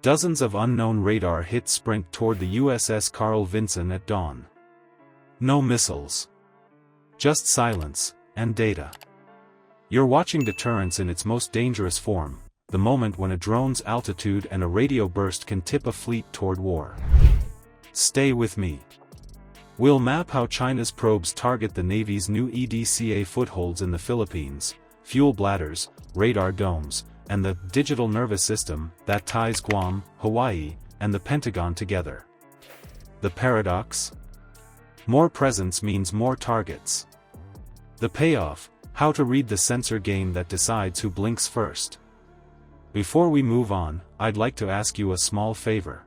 Dozens of unknown radar hits sprint toward the USS Carl Vinson at dawn. No missiles. Just silence, and data. You're watching deterrence in its most dangerous form, the moment when a drone's altitude and a radio burst can tip a fleet toward war. Stay with me. We'll map how China's probes target the Navy's new EDCA footholds in the Philippines, fuel bladders, radar domes, and the digital nervous system that ties Guam, Hawaii, and the Pentagon together. The paradox? More presence means more targets. The payoff: how to read the sensor game that decides who blinks first. Before we move on, I'd like to ask you a small favor.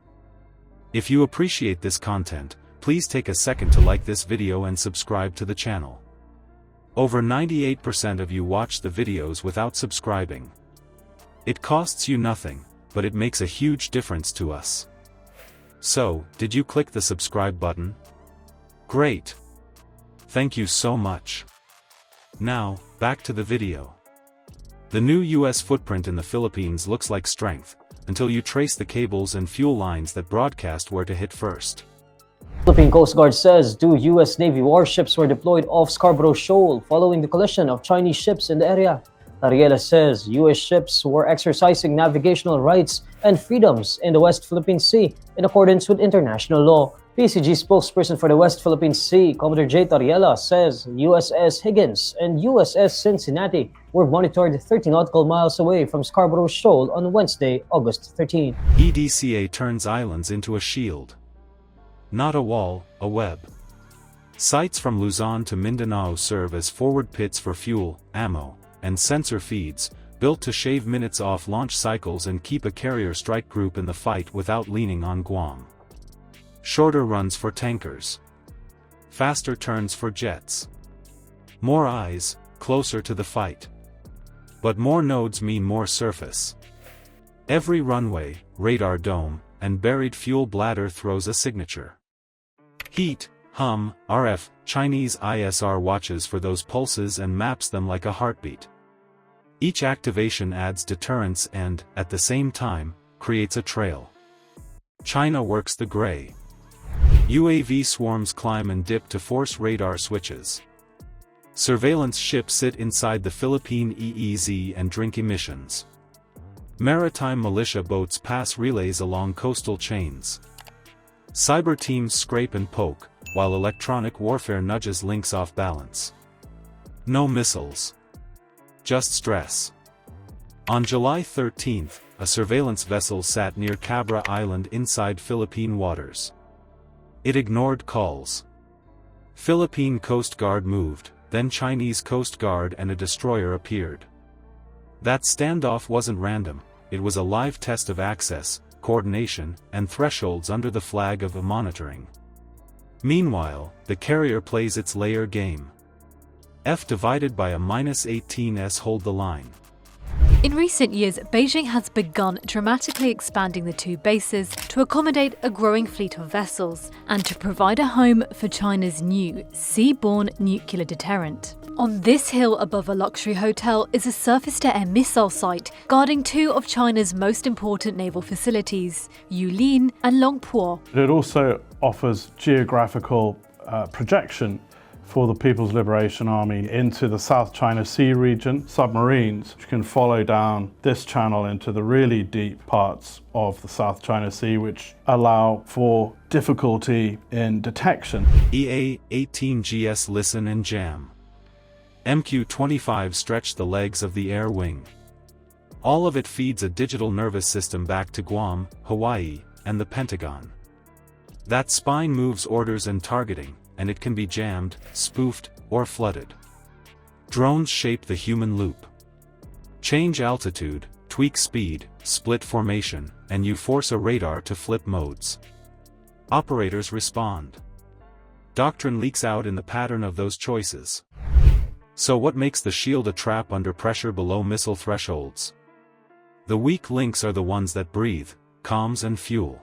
If you appreciate this content, please take a second to like this video and subscribe to the channel. Over 98% of you watch the videos without subscribing. It costs you nothing, but it makes a huge difference to us. So, did you click the subscribe button? Great! Thank you so much. Now, back to the video. The new US footprint in the Philippines looks like strength, until you trace the cables and fuel lines that broadcast where to hit first. Philippine Coast Guard says 2 U.S. Navy warships were deployed off Scarborough Shoal following the collision of Chinese ships in the area. Ariela says U.S. ships were exercising navigational rights and freedoms in the West Philippine Sea in accordance with international law. PCG spokesperson for the West Philippine Sea, Commodore J. Ariela, says USS Higgins and USS Cincinnati were monitored 30 nautical miles away from Scarborough Shoal on Wednesday, August 13. EDCA turns islands into a shield. Not a wall, a web. Sites from Luzon to Mindanao serve as forward pits for fuel, ammo, and sensor feeds, built to shave minutes off launch cycles and keep a carrier strike group in the fight without leaning on Guam. Shorter runs for tankers. Faster turns for jets. More eyes, closer to the fight. But more nodes mean more surface. Every runway, radar dome, and buried fuel bladder throws a signature. Heat, hum, RF, Chinese ISR watches for those pulses and maps them like a heartbeat. Each activation adds deterrence and, at the same time, creates a trail. China works the gray. UAV swarms climb and dip to force radar switches. Surveillance ships sit inside the Philippine EEZ and drink emissions. Maritime militia boats pass relays along coastal chains. Cyber teams scrape and poke, while electronic warfare nudges links off balance. No missiles. Just stress. On July 13, a surveillance vessel sat near Cabra Island inside Philippine waters. It ignored calls. Philippine Coast Guard moved, then Chinese Coast Guard and a destroyer appeared. That standoff wasn't random, it was a live test of access, coordination, and thresholds under the flag of monitoring. Meanwhile, the carrier plays its layer game. F divided by a -18s hold the line. In recent years, Beijing has begun dramatically expanding the two bases to accommodate a growing fleet of vessels and to provide a home for China's new sea-borne nuclear deterrent. On this hill above a luxury hotel is a surface-to-air missile site guarding two of China's most important naval facilities, Yulin and Longpo. It also offers geographical projection for the People's Liberation Army into the South China Sea region, submarines which can follow down this channel into the really deep parts of the South China Sea, which allow for difficulty in detection. EA-18GS listen and jam. MQ-25 stretch the legs of the air wing. All of it feeds a digital nervous system back to Guam, Hawaii, and the Pentagon. That spine moves orders and targeting, and it can be jammed, spoofed, or flooded. Drones shape the human loop. Change altitude, tweak speed, split formation, and you force a radar to flip modes. Operators respond. Doctrine leaks out in the pattern of those choices. So what makes the shield a trap under pressure below missile thresholds? The weak links are the ones that breathe, comms and fuel.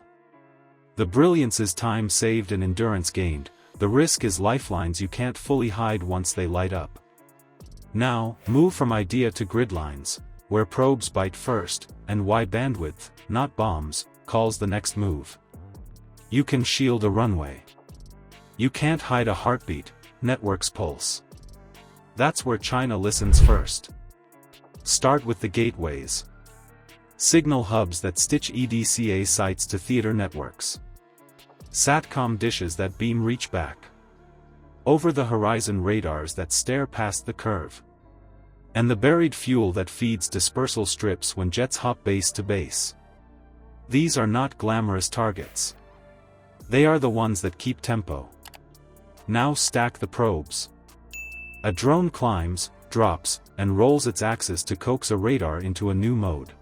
The brilliance is time saved and endurance gained. The risk is lifelines you can't fully hide once they light up. Now, move from idea to grid lines, where probes bite first, and why bandwidth, not bombs, calls the next move. You can shield a runway. You can't hide a heartbeat, network's pulse. That's where China listens first. Start with the gateways. Signal hubs that stitch EDCA sites to theater networks. SATCOM dishes that beam reach back. Over-the-horizon radars that stare past the curve. And the buried fuel that feeds dispersal strips when jets hop base to base. These are not glamorous targets. They are the ones that keep tempo. Now stack the probes. A drone climbs, drops, and rolls its axis to coax a radar into a new mode.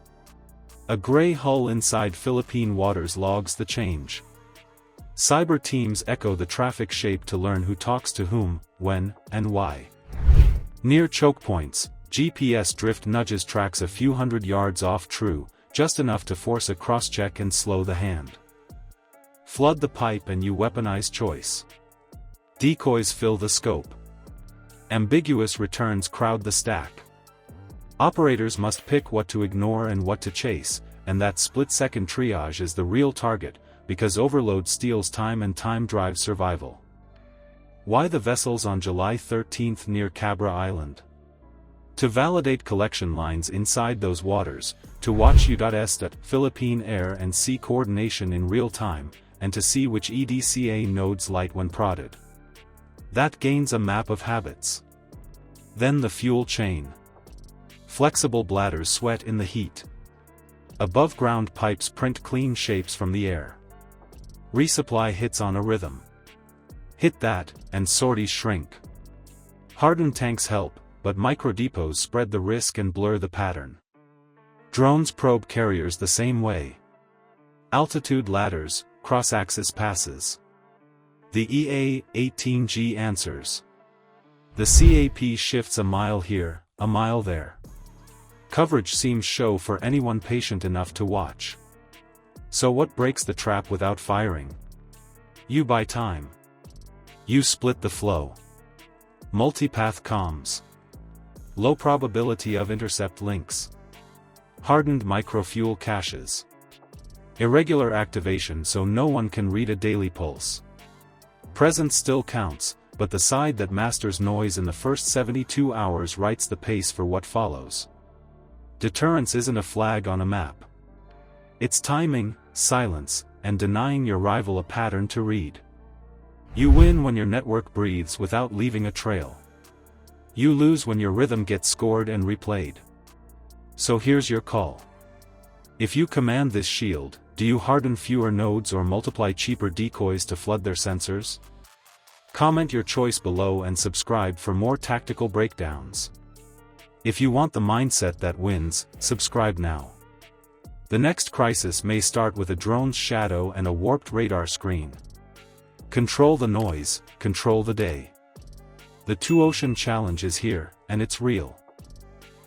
A gray hull inside Philippine waters logs the change. Cyber teams echo the traffic shape to learn who talks to whom, when, and why. Near choke points, GPS drift nudges tracks a few hundred yards off true, just enough to force a cross-check and slow the hand. Flood the pipe and you weaponize choice. Decoys fill the scope. Ambiguous returns crowd the stack. Operators must pick what to ignore and what to chase, and that split-second triage is the real target, because overload steals time and time drives survival. Why the vessels on July 13 near Cabra Island? To validate collection lines inside those waters, to watch U.S. Philippine air and sea coordination in real time, and to see which EDCA nodes light when prodded. That gains a map of habits. Then the fuel chain. Flexible bladders sweat in the heat. Above-ground pipes print clean shapes from the air. Resupply hits on a rhythm. Hit that, and sorties shrink. Hardened tanks help, but microdepots spread the risk and blur the pattern. Drones probe carriers the same way. Altitude ladders, cross-axis passes. The EA-18G answers. The CAP shifts a mile here, a mile there. Coverage seems show for anyone patient enough to watch. So what breaks the trap without firing? You buy time. You split the flow. Multipath comms. Low probability of intercept links. Hardened microfuel caches. Irregular activation so no one can read a daily pulse. Presence still counts, but the side that masters noise in the first 72 hours writes the pace for what follows. Deterrence isn't a flag on a map. It's timing, silence, and denying your rival a pattern to read. You win when your network breathes without leaving a trail. You lose when your rhythm gets scored and replayed. So here's your call. If you command this shield, do you harden fewer nodes or multiply cheaper decoys to flood their sensors? Comment your choice below and subscribe for more tactical breakdowns. If you want the mindset that wins, subscribe now. The next crisis may start with a drone's shadow and a warped radar screen. Control the noise, control the day. The two-ocean challenge is here, and it's real.